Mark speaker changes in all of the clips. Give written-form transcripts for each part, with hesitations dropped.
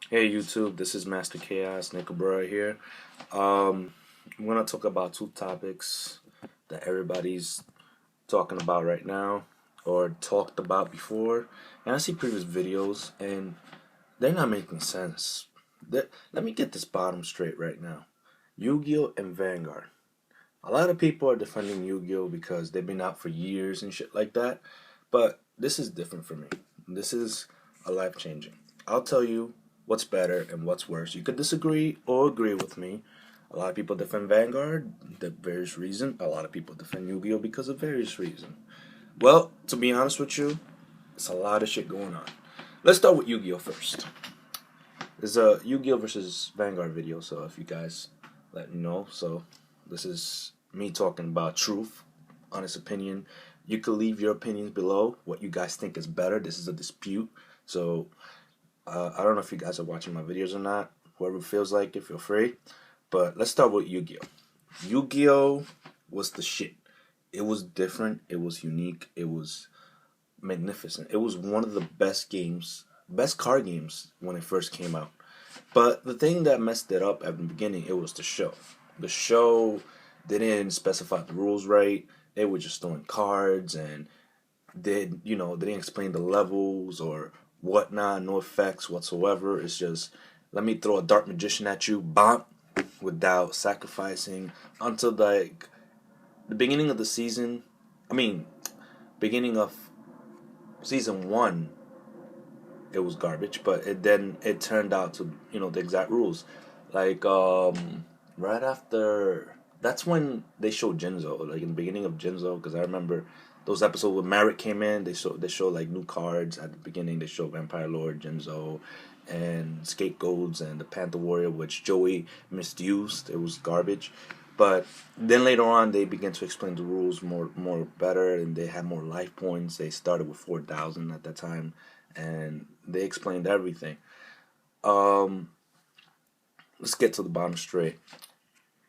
Speaker 1: Hey YouTube, this is Master Chaos Nickelbra here. I'm gonna talk about two topics that everybody's talking about right now or talked about before. And I see previous videos and they're not making sense. Let me get this bottom straight right now. Yu-Gi-Oh and Vanguard. A lot of people are defending Yu-Gi-Oh because they've been out for years and shit like that. But this is different for me. This is a life changing. I'll tell you what's better and what's worse. You could disagree or agree with me. A lot of people defend Vanguard, the various reason. A lot of people defend Yu-Gi-Oh because of various reason. Well, to be honest with you, it's a lot of shit going on. Let's start with Yu-Gi-Oh first. There's a Yu-Gi-Oh versus Vanguard video, so if you guys let me know. So this is me talking about truth, honest opinion. You can leave your opinions below, what you guys think is better. This is a dispute. So I don't know if you guys are watching my videos or not. Whoever feels like it, feel free. But let's start with Yu-Gi-Oh. Yu-Gi-Oh was the shit. It was different. It was unique. It was magnificent. It was one of the best games, best card games when it first came out. But the thing that messed it up at the beginning, it was the show. The show didn't specify the rules right. They were just throwing cards and they didn't explain the levels or whatnot, no effects whatsoever. It's just let me throw a dark magician at you, bonk, without sacrificing until like the beginning of the season. I mean, beginning of season one, it was garbage, but it turned out to the exact rules. Like right after that's when they showed Jinzo, like in the beginning of Jinzo, because I remember those episodes when Merrick came in. They show like new cards at the beginning. They show Vampire Lord, Jinzo, and Scapegoats and the Panther Warrior, which Joey misused. It was garbage. But then later on, they began to explain the rules more better, and they had more life points. They started with 4,000 at that time, and they explained everything. Um, let's get to the bottom straight.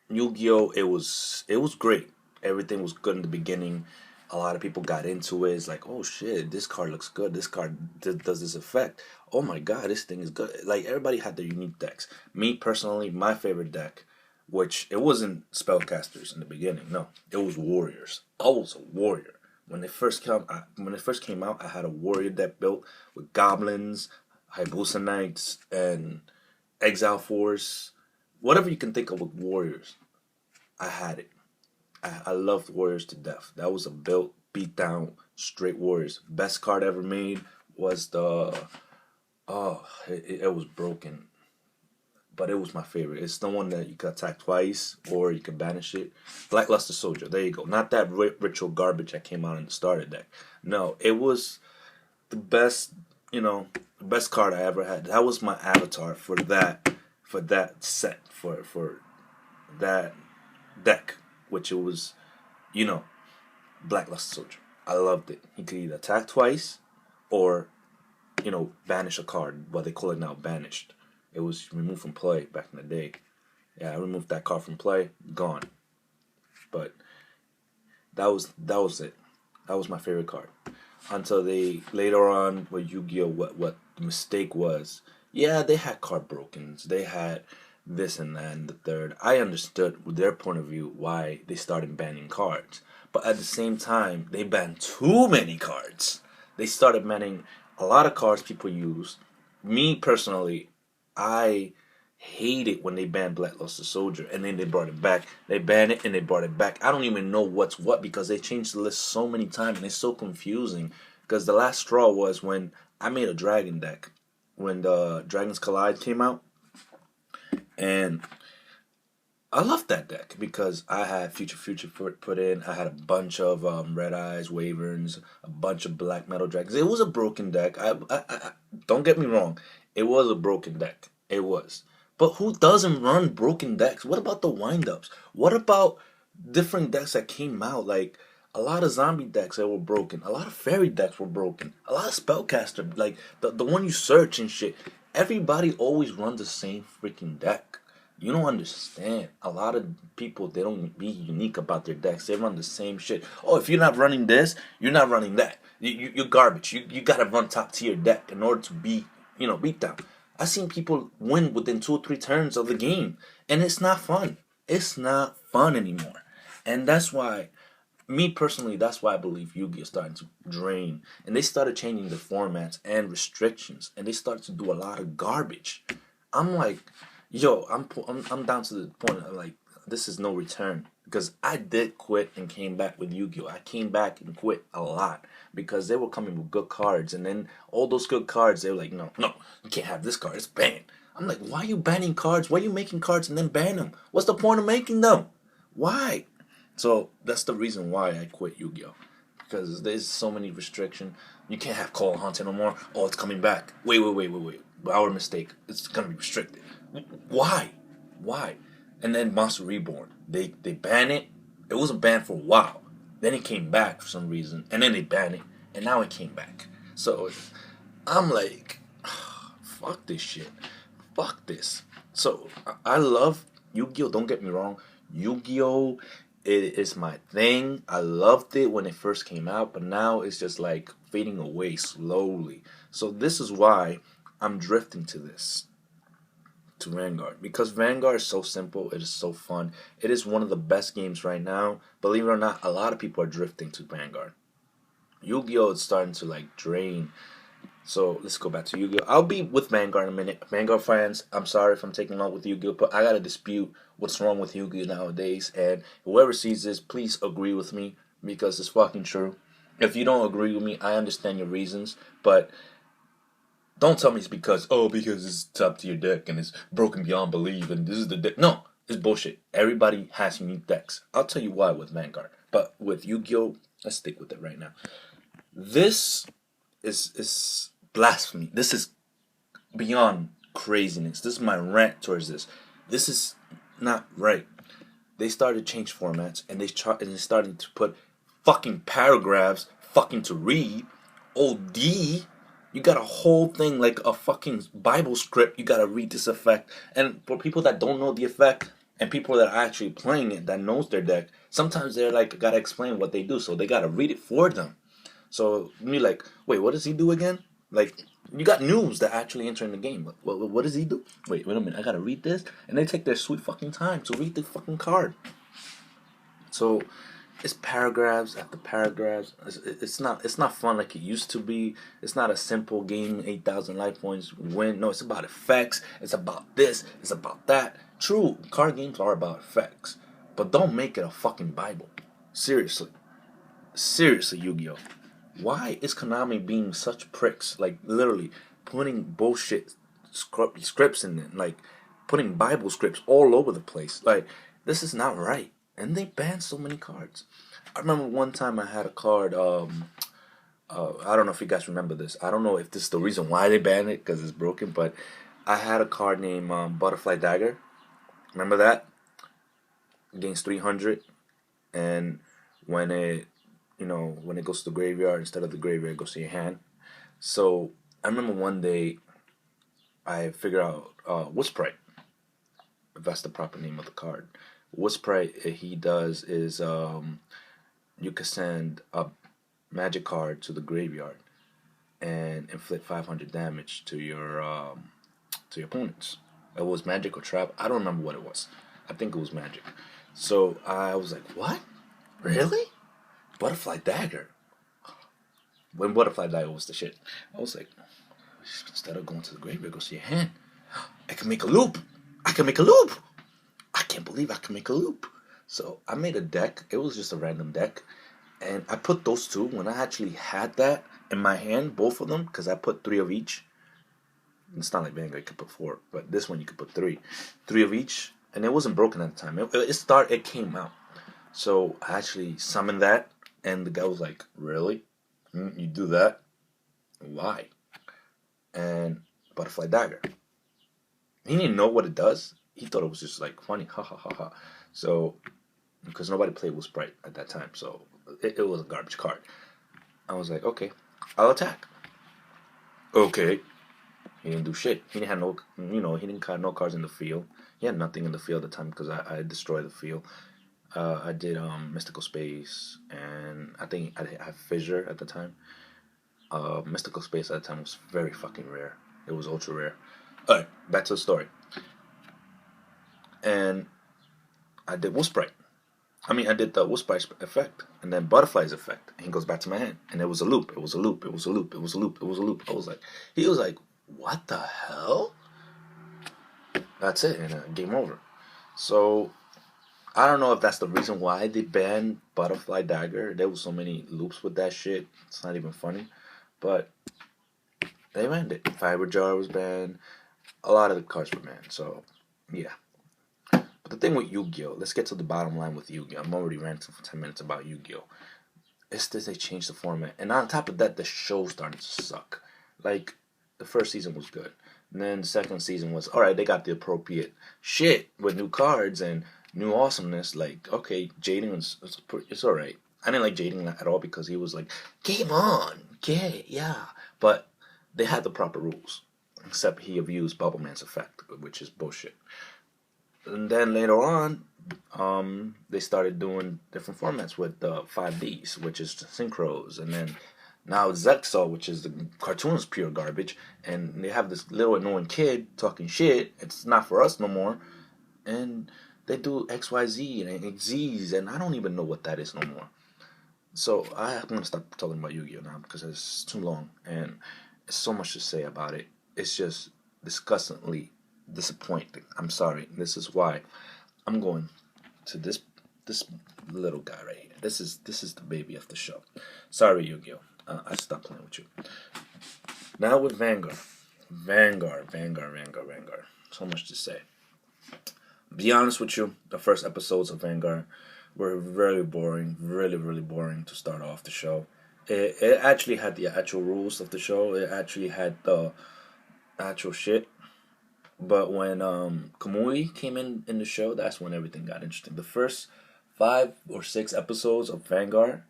Speaker 1: Yu-Gi-Oh, it was great. Everything was good in the beginning. A lot of people got into it. It's like, oh shit, this card looks good. This card does this effect. Oh my god, this thing is good. Like everybody had their unique decks. Me personally, my favorite deck, which it wasn't spellcasters in the beginning. No, it was warriors. I was a warrior when it first came out. I had a warrior deck built with goblins, Hayabusa Knights, and Exile Force. Whatever you can think of with warriors, I had it. I loved Warriors to death. That was a built, beat down, straight Warriors. Best card ever made was it was broken, but it was my favorite. It's the one that you could attack twice or you could banish it. Blackluster Soldier. There you go. Not that ritual garbage that came out in the starter deck. No, it was the best. The best card I ever had. That was my avatar for that set for that deck, which it was, you know, Blackluster Soldier. I loved it. He could either attack twice or, banish a card. What they call it now, banished. It was removed from play back in the day. Yeah, I removed that card from play, gone. But that was it. That was my favorite card. Until they later on with Yu-Gi-Oh, what the mistake was. Yeah, they had card brokens. They had this and that and the third. I understood with their point of view why they started banning cards. But at the same time, they banned too many cards. They started banning a lot of cards people use. Me personally, I hate it when they banned Blackluster Soldier and then they brought it back. They banned it and they brought it back. I don't even know what's what because they changed the list so many times and it's so confusing. Because the last straw was when I made a dragon deck when the Dragons Collide came out, and I loved that deck because I had Future put in. I had a bunch of Red Eyes, Wyverns, a bunch of Black Metal Dragons. It was a broken deck. I don't get me wrong. It was a broken deck. It was. But who doesn't run broken decks? What about the windups? What about different decks that came out? Like a lot of zombie decks that were broken. A lot of fairy decks were broken. A lot of spellcaster, like the one you search and shit. Everybody always runs the same freaking deck. You don't understand. A lot of people, they don't be unique about their decks. They run the same shit. Oh, if you're not running this, you're not running that. You're garbage. You gotta run top tier deck in order to beat down. I've seen people win within 2 or 3 turns of the game, and it's not fun. It's not fun anymore, and that's why, me personally, that's why I believe Yu-Gi-Oh is starting to drain, and they started changing the formats and restrictions, and they started to do a lot of garbage. I'm like, yo, I'm down to the point of like, this is no return, because I did quit and came back with Yu-Gi-Oh. I came back and quit a lot because they were coming with good cards, and then all those good cards, they were like, no, no, you can't have this card. It's banned. I'm like, why are you banning cards? Why are you making cards and then ban them? What's the point of making them? Why? So that's the reason why I quit Yu-Gi-Oh, because there's so many restrictions. You can't have Call Hunter no more. Oh, it's coming back. Wait. Our mistake. It's gonna be restricted. Why? Why? And then Monster Reborn. They ban it. It wasn't banned for a while. Then it came back for some reason, and then they banned it, and now it came back. So I'm like, fuck this shit. Fuck this. So I love Yu-Gi-Oh. Don't get me wrong. Yu-Gi-Oh, it is my thing. I loved it when it first came out, but now it's just like fading away slowly. So this is why I'm drifting to Vanguard, because Vanguard is so simple. It is so fun. It is one of the best games right now. Believe it or not, a lot of people are drifting to Vanguard. Yu-Gi-Oh is starting to like drain. So let's go back to Yu-Gi-Oh. I'll be with Vanguard in a minute. Vanguard fans, I'm sorry if I'm taking long with Yu-Gi-Oh, but I gotta dispute what's wrong with Yu-Gi-Oh nowadays. And whoever sees this, please agree with me, because it's fucking true. If you don't agree with me, I understand your reasons, but don't tell me it's because it's top tier deck and it's broken beyond belief and this is the deck. No, it's bullshit. Everybody has unique decks. I'll tell you why with Vanguard, but with Yu-Gi-Oh, let's stick with it right now. This is blasphemy. This is beyond craziness. This is my rant towards this. This is not right. They started to change formats, and they started to put fucking paragraphs fucking to read. OD. You got a whole thing like a fucking Bible script. You gotta read this effect. And for people that don't know the effect, and people that are actually playing it that knows their deck, sometimes they're like gotta explain what they do, so they gotta read it for them. So me like, wait, what does he do again? Like, you got noobs that actually enter in the game. What does he do? Wait a minute, I gotta read this, and they take their sweet fucking time to read the fucking card. So it's paragraphs after paragraphs. It's not fun like it used to be. It's not a simple game, 8,000 life points, win. No, it's about effects. It's about this. It's about that. True, card games are about effects, but don't make it a fucking Bible. Seriously, seriously, Yu-Gi-Oh. Why is Konami being such pricks? Like literally putting bullshit scripts in it, like putting Bible scripts all over the place. Like this is not right. And they banned so many cards. I remember one time I had a card. I don't know if you guys remember this. I don't know if this is the reason why they banned it because it's broken. But I had a card named Butterfly Dagger. Remember that? Gains 300, and when it goes to the graveyard, instead of the graveyard, it goes to your hand. So I remember one day I figured out Whisprite, if that's the proper name of the card. Whisprite, he does is you can send a magic card to the graveyard and inflict 500 damage to your opponents. It was magic or trap. I don't remember what it was. I think it was magic. So I was like, what? Really? Butterfly Dagger. When Butterfly Dagger was the shit, I was like, instead of going to the graveyard, go see your hand. I can make a loop. I can make a loop. I can't believe I can make a loop. So I made a deck. It was just a random deck. And I put those two, when I actually had that in my hand, both of them, because I put 3 of each. It's not like Vanguard, you could put 4, but this one you could put 3. 3 of each, and it wasn't broken at the time. It came out. So I actually summoned that, and the guy was like, really? You do that? Why? And Butterfly Dagger. He didn't know what it does. He thought it was just like funny, ha ha ha ha. So, because nobody played with Sprite at that time, so it was a garbage card. I was like, okay, I'll attack. Okay. He didn't do shit. He didn't have he didn't have no cards in the field. He had nothing in the field at the time because I destroyed the field. I did Mystical Space, and I think I had Fissure at the time. Mystical Space at the time was very fucking rare. It was ultra rare. Alright, back to the story. And I did Wolfsprite. I did the Wolfsprite effect, and then Butterfly's effect. And he goes back to my hand, and it was a loop. It was a loop. It was a loop. It was a loop. It was a loop. He was like, what the hell? That's it, and game over. So I don't know if that's the reason why they banned Butterfly Dagger. There was so many loops with that shit. It's not even funny, but they banned it. Fiber Jar was banned. A lot of the cards were banned. So yeah. But the thing with Yu-Gi-Oh, let's get to the bottom line with Yu-Gi-Oh. I'm already ranting for 10 minutes about Yu-Gi-Oh. It's that they changed the format, and on top of that, the show started to suck. Like the first season was good, and then the second season was alright. They got the appropriate shit with new cards and new awesomeness. Like okay, Jaden it's alright. I didn't like Jaden at all because he was like, "Game on, yeah," but they had the proper rules. Except he abused Bubble Man's effect, which is bullshit. And then later on, they started doing different formats with the 5Ds, which is synchros, and then now Zexal, which is the cartoon is pure garbage, and they have this little annoying kid talking shit. It's not for us no more, and they do XYZ and XZs, and I don't even know what that is no more. So I'm gonna stop talking about Yu-Gi-Oh now because it's too long, and there's so much to say about it. It's just disgustingly disappointing. I'm sorry. This is why I'm going to this little guy right here. This is the baby of the show. Sorry, Yu-Gi-Oh. I stopped playing with you. Now with Vanguard. So much to say. Be honest with you, the first episodes of Vanguard were very boring, really, really boring to start off the show. It actually had the actual rules of the show. It actually had the actual shit. But when Kamui came in the show, that's when everything got interesting. The first 5 or 6 episodes of Vanguard,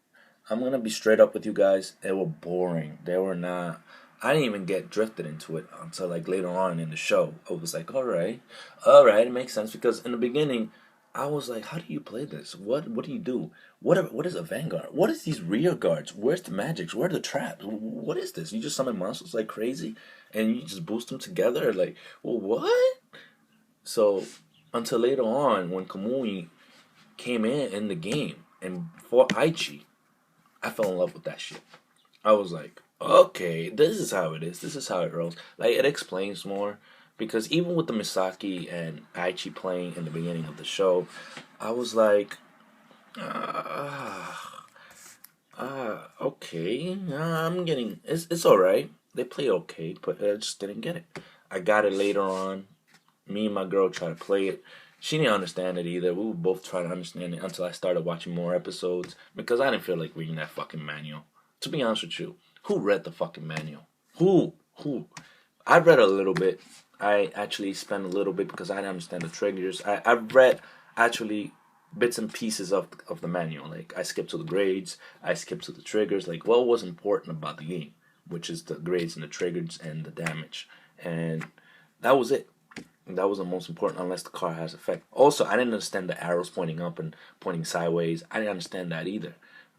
Speaker 1: I'm gonna be straight up with you guys. They were boring. They were not. I didn't even get drifted into it until like later on in the show. I was like, all right, it makes sense because in the beginning, I was like, how do you play this? What do you do? What is a Vanguard? What is these rear guards? Where's the magics? Where are the traps? What is this? You just summon monsters like crazy, and you just boost them together? Like, well, what? So until later on, when Kamui came in the game and fought Aichi, I fell in love with that shit. I was like, okay, this is how it is. This is how it rolls. Like, it explains more. Because even with the Misaki and Aichi playing in the beginning of the show, I was like, okay, I'm getting, it's alright. They played okay, but I just didn't get it. I got it later on. Me and my girl tried to play it. She didn't understand it either. We were both trying to understand it until I started watching more episodes because I didn't feel like reading that fucking manual. To be honest with you, who read the fucking manual? Who? Who? I read a little bit. I actually spent a little bit because I didn't understand the triggers. I read actually bits and pieces of the manual. Like I skipped to the grades, I skipped to the triggers. Like what was important about the game, which is the grades and the triggers and the damage, and that was it. That was the most important, unless the car has effect. Also, I didn't understand the arrows pointing up and pointing sideways. I didn't understand that either.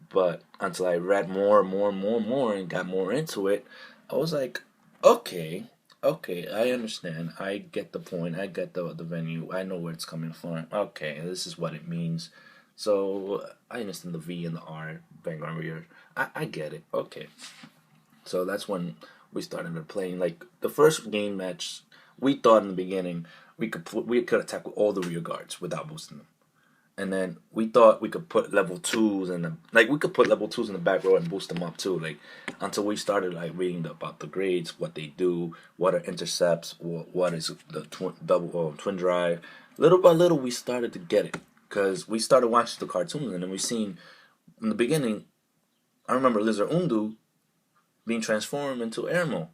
Speaker 1: But until I read more, and got more into it, I was like, okay, okay, I understand. I get the point. I get the venue. I know where it's coming from. Okay, this is what it means. So I understand the V and the R, Vanguard Rear. I get it. Okay. So that's when we started playing. Like the first game match, we thought in the beginning we could attack with all the rear guards without boosting them. And then we thought we could put level twos in the we could put level twos in the back row and boost them up too. Like until we started like reading about the grades, what they do, what are intercepts, what is the twin drive. Little by little, we started to get it because we started watching the cartoons and then we seen in the beginning. I remember Lizard Undu being transformed into Airmo,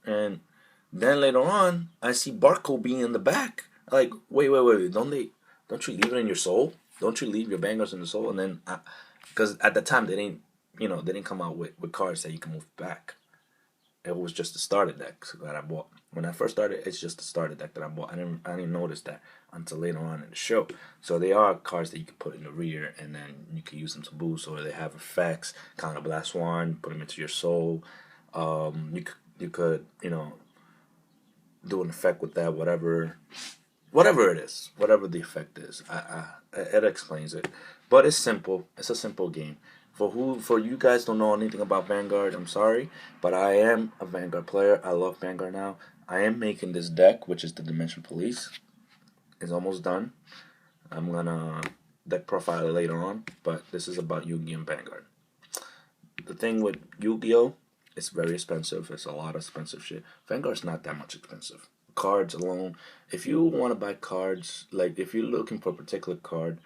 Speaker 1: and then later on, I see Barco being in the back. Like, wait, don't you leave it in your soul? Don't you leave your bangers in the soul? And then, because at the time they didn't come out with cards that you can move back. It was just the starter deck that I bought. When I first started, it's just the starter deck that I bought. I didn't notice that until later on in the show. So they are cards that you can put in the rear, and then you can use them to boost, or they have effects. Counter Blast one, put them into your soul. You could do an effect with that, whatever it is, whatever the effect is. It explains it, but it's simple. It's a simple game. For you guys don't know anything about Vanguard, I'm sorry, but I am a Vanguard player. I love Vanguard now. I am making this deck, which is the Dimension Police. It's almost done. I'm gonna deck profile it later on, but this is about Yu-Gi-Oh! And Vanguard. The thing with Yu-Gi-Oh! It's very expensive. It's a lot of expensive shit. Vanguard's not that much expensive. Cards alone, if you want to buy cards, like if you're looking for a particular card,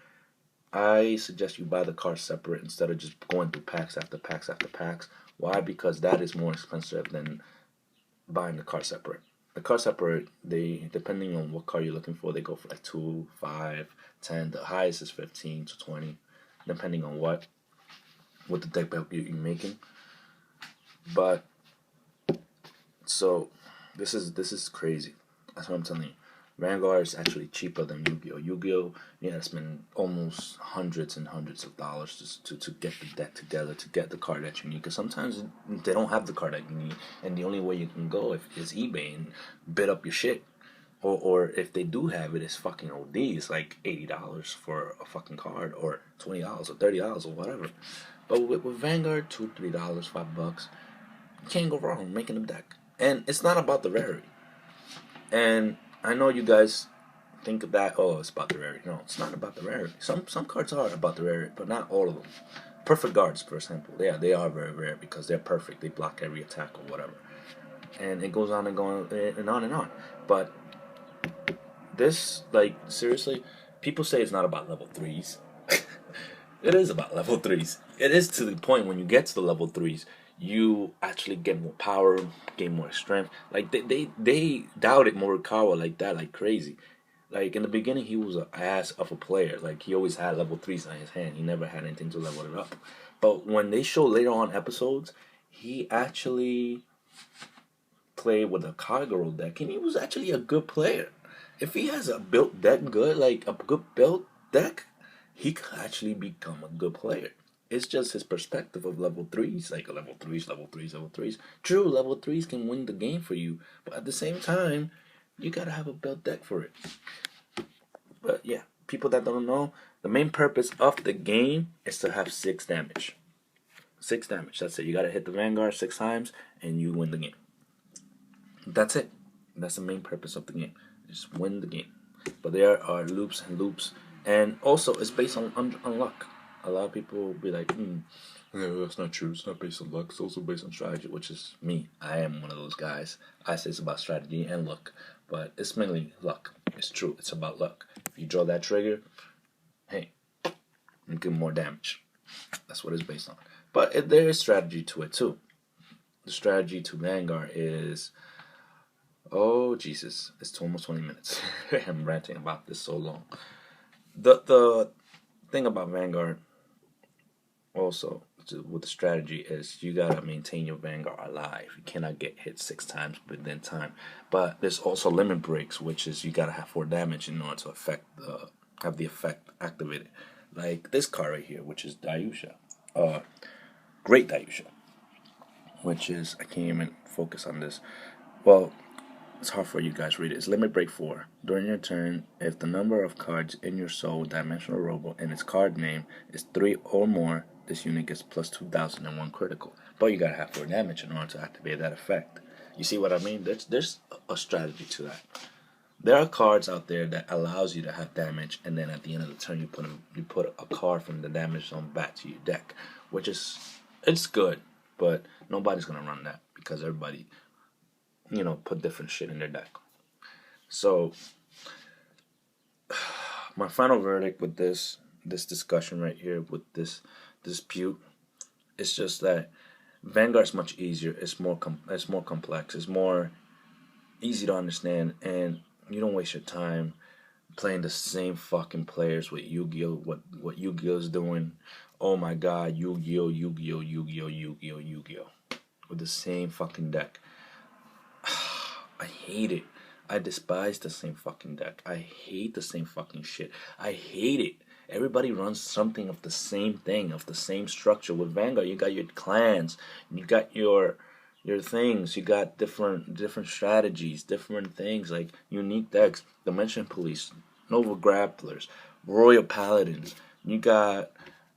Speaker 1: I suggest you buy the card separate instead of just going through packs after packs after packs. Why? Because that is more expensive than buying the card separate. The card separate, they depending on what card you're looking for, they go for like 2, 5, 10. The highest is 15 to 20, depending on what the deck build you're making. But so this is crazy. That's what I'm telling you. Vanguard is actually cheaper than Yu-Gi-Oh! Yu-Gi-Oh! You have to spend almost hundreds and hundreds of dollars just to get the deck together, to get the card that you need. Because sometimes they don't have the card that you need, and the only way you can go is eBay and bid up your shit. Or if they do have it, it's fucking OD. It's like $80 for a fucking card, or $20 or $30 or whatever. But with Vanguard, $2, $3, $5, you can't go wrong making a deck. And it's not about the rarity. And I know you guys think that, oh, it's about the rarity. No, it's not about the rarity. Some cards are about the rarity, but not all of them. Perfect guards, for example, yeah, they are very rare because they're perfect. They block every attack or whatever. And it goes on and going and on and on. But this, like, seriously, people say it's not about level 3s. It is about level 3s. It is to the point when you get to the level 3s, you actually get more power, gain more strength. Like they doubted Morikawa like that, like crazy. Like in the beginning, he was an ass of a player. Like he always had level 3s on his hand. He never had anything to level it up. But when they show later on episodes, he actually played with a Kagero deck, and he was actually a good player. If he has a built deck good, like a good built deck, he could actually become a good player. It's just his perspective of level 3s, like level 3s, level 3s, level 3s. True, level 3s can win the game for you, but at the same time, you gotta have a built deck for it. But yeah, people that don't know, the main purpose of the game is to have 6 damage. 6 damage, that's it. You gotta hit the Vanguard 6 times, and you win the game. That's it. That's the main purpose of the game. Just win the game. But there are loops and loops, and also it's based on luck. A lot of people will be like, no, that's not true. It's not based on luck. It's also based on strategy, which is me. I am one of those guys. I say it's about strategy and luck, but it's mainly luck. It's true. It's about luck. If you draw that trigger, hey, you get more damage. That's what it's based on. But there is strategy to it too. The strategy to Vanguard is, oh Jesus, it's almost 20 minutes. I'm ranting about this so long. The thing about Vanguard also with the strategy is you gotta maintain your Vanguard alive. You cannot get hit 6 times within time. But there's also limit breaks, which is you gotta have 4 damage in order to have the effect activated. Like this card right here, which is Dayusha. Great Dayusha. Which is, I can't even focus on this. Well, it's hard for you guys to read it. It's limit break 4. During your turn, if the number of cards in your soul dimensional robo and its card name is 3 or more, this unit gets plus 2001 critical. But you gotta have 4 damage in order to activate that effect. You see what I mean? There's a strategy to that. There are cards out there that allows you to have damage, and then at the end of the turn you put a card from the damage zone back to your deck, which is, it's good, but nobody's gonna run that because everybody, put different shit in their deck. So my final verdict with this discussion right here, with this dispute, is just that Vanguard's much easier. It's more complex. It's more easy to understand, and you don't waste your time playing the same fucking players with Yu-Gi-Oh. What Yu-Gi-Oh is doing. Oh my God, Yu-Gi-Oh, Yu-Gi-Oh, Yu-Gi-Oh, Yu-Gi-Oh, Yu-Gi-Oh, with the same fucking deck. I hate it. I despise the same fucking deck. I hate the same fucking shit. I hate it. Everybody runs something of the same thing, of the same structure. With Vanguard, you got your clans, you got your your things. You got different strategies, different things like unique decks, Dimension Police, Nova Grapplers, Royal Paladins. You got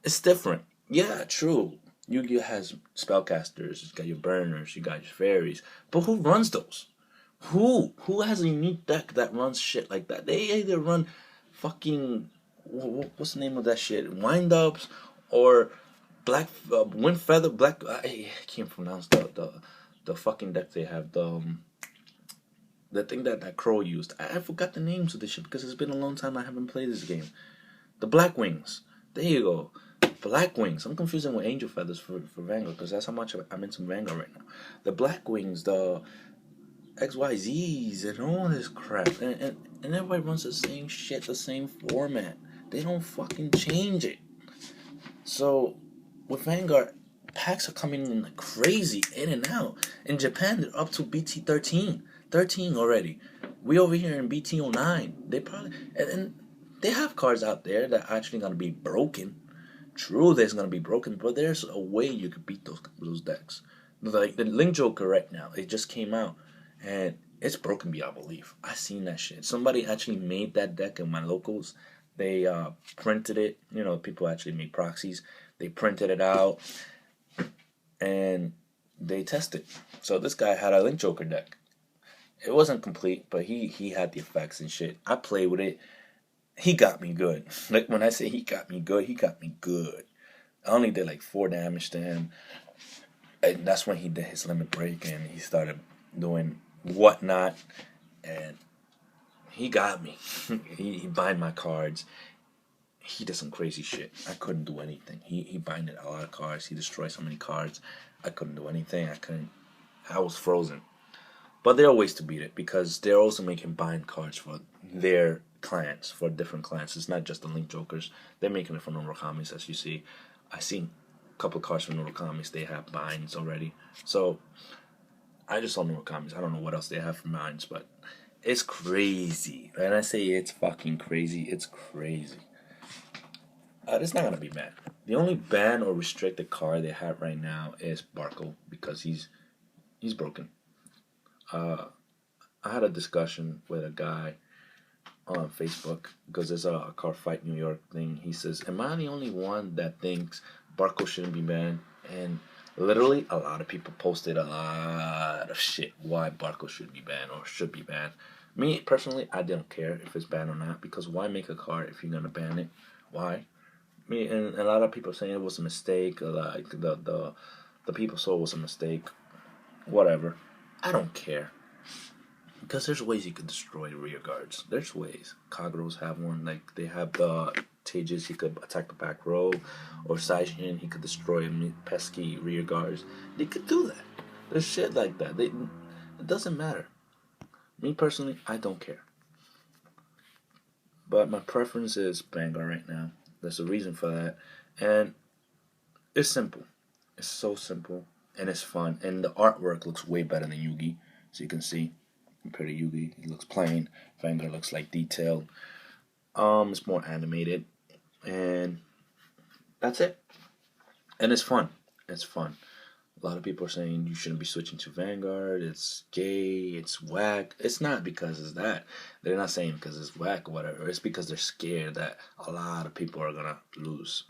Speaker 1: it's different. Yeah, true. Yu-Gi-Oh has spellcasters. You got your burners. You got your fairies. But who runs those? Who has a unique deck that runs shit like that? They either run fucking what's the name of that shit? Wind ups or black wind feather black. I can't pronounce the fucking deck they have. The thing that Crow used. I forgot the names of this shit because it's been a long time I haven't played this game. The Black Wings. There you go. Black Wings. I'm confusing with Angel Feathers for Vanguard because that's how much I'm into Vanguard right now. The Black Wings, the XYZs, and all this crap. And everybody runs the same shit, the same format. They don't fucking change it. So, with Vanguard, packs are coming in like crazy, in and out. In Japan, they're up to BT 13. 13 already. We over here in BT 09. They probably... And they have cards out there that are actually going to be broken. True, there's going to be broken, but there's a way you could beat those decks. Like the Link Joker right now, it just came out, and it's broken beyond belief. I seen that shit. Somebody actually made that deck in my locals. They printed it. You know, people actually made proxies. They printed it out, and they tested. So this guy had a Link Joker deck. It wasn't complete, but he had the effects and shit. I played with it. He got me good. Like when I say he got me good, he got me good. I only did like 4 damage to him. And that's when he did his limit break and he started doing whatnot. And he got me. he bind my cards. He did some crazy shit. I couldn't do anything. He binded a lot of cards. He destroyed so many cards. I couldn't do anything. I was frozen. But there are ways to beat it because they're also making bind cards for their clans, for different clans. It's not just the Link Jokers. They're making it for Norakamis, as you see. I seen a couple of cards from Norakamis. They have binds already. So I just saw Norakamis. I don't know what else they have for binds, but it's crazy. And I say it's fucking crazy. It's crazy. It's not gonna be banned. The only ban or restricted card they have right now is Barco because he's broken. I had a discussion with a guy on Facebook because there's a car fight New York thing. He says, "Am I the only one that thinks Barco shouldn't be banned?" And literally, a lot of people posted a lot of shit why Barco should be banned or should be banned. Me personally, I don't care if it's banned or not because why make a card if you're gonna ban it? Why? Me and a lot of people saying it was a mistake. Like the people saw it was a mistake. Whatever. I don't care. Because there's ways you could destroy rear guards. There's ways. Kagros have one. Like, they have the Tejas, he could attack the back row. Or Saishin, he could destroy pesky rear guards. They could do that. There's shit like that. It doesn't matter. Me personally, I don't care. But my preference is Vanguard right now. There's a reason for that. And it's simple. It's so simple. And it's fun. And the artwork looks way better than Yugi. So you can see. Compared to Yugi, it looks plain. Vanguard looks like detailed. It's more animated. And that's it. And it's fun. It's fun. A lot of people are saying you shouldn't be switching to Vanguard. It's gay. It's whack. It's not because it's that. They're not saying because it's whack or whatever. It's because they're scared that a lot of people are going to lose.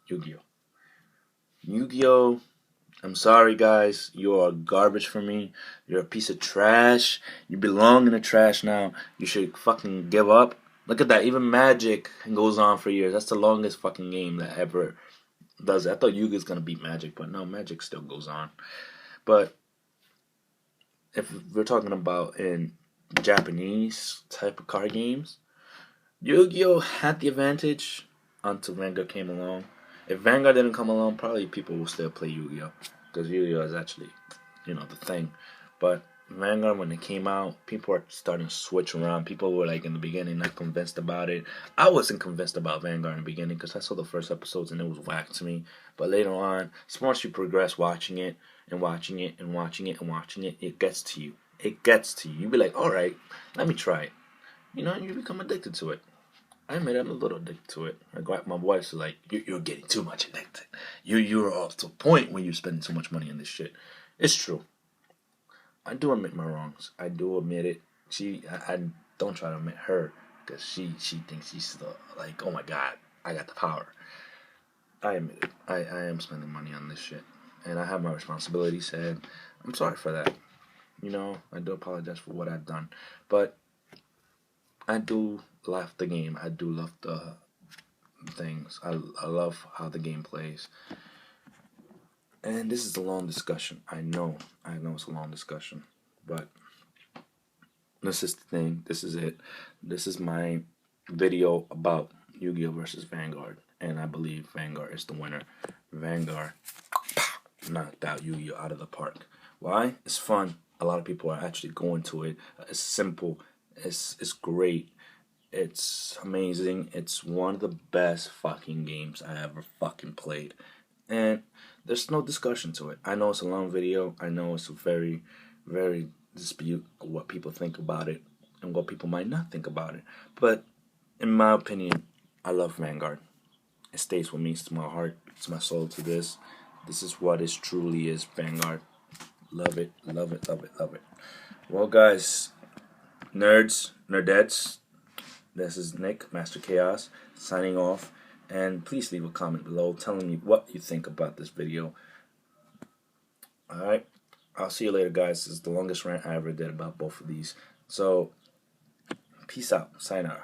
Speaker 1: Yu-Gi-Oh! Yu-Gi-Oh! I'm sorry, guys. You are garbage for me. You're a piece of trash. You belong in the trash now. You should fucking give up. Look at that. Even Magic goes on for years. That's the longest fucking game that ever does it. I thought Yugi's going to beat Magic, but no, Magic still goes on. But if we're talking about in Japanese type of card games, Yu-Gi-Oh! Had the advantage until Vanguard came along. If Vanguard didn't come along, probably people will still play Yu-Gi-Oh! Because Yu-Gi-Oh! Is actually, the thing. But Vanguard, when it came out, people are starting to switch around. People were, like, in the beginning, not convinced about it. I wasn't convinced about Vanguard in the beginning because I saw the first episodes and it was whack to me. But later on, as much as you progress watching it and watching it and watching it and watching it, it gets to you. It gets to you. You be like, all right, let me try it. And you become addicted to it. I admit I'm a little addicted to it. My wife's like, you're getting too much addicted. You're up to a point where you're spending too much money on this shit. It's true. I do admit my wrongs. I do admit it. I don't try to admit her because she thinks she's the like, oh my god, I got the power. I admit it. I am spending money on this shit, and I have my responsibilities, and I'm sorry for that. I do apologize for what I've done, but I do love the game. I do love the things. I love how the game plays. And this is a long discussion. I know it's a long discussion, but this is the thing. This is it. This is my video about Yu-Gi-Oh versus Vanguard, and I believe Vanguard is the winner. Vanguard knocked out Yu-Gi-Oh out of the park. Why? It's fun. A lot of people are actually going to it. It's simple. It's great. It's amazing. It's one of the best fucking games I ever fucking played. And there's no discussion to it. I know it's a long video. I know it's a very, very dispute what people think about it and what people might not think about it. But in my opinion, I love Vanguard. It stays with me. It's my heart. It's my soul to this. This is what it truly is, Vanguard. Love it, love it, love it, love it. Well, guys, nerds, nerdettes, this is Nick, Master Chaos, signing off. And please leave a comment below telling me what you think about this video. Alright, I'll see you later, guys. This is the longest rant I ever did about both of these. So, peace out. Sayonara.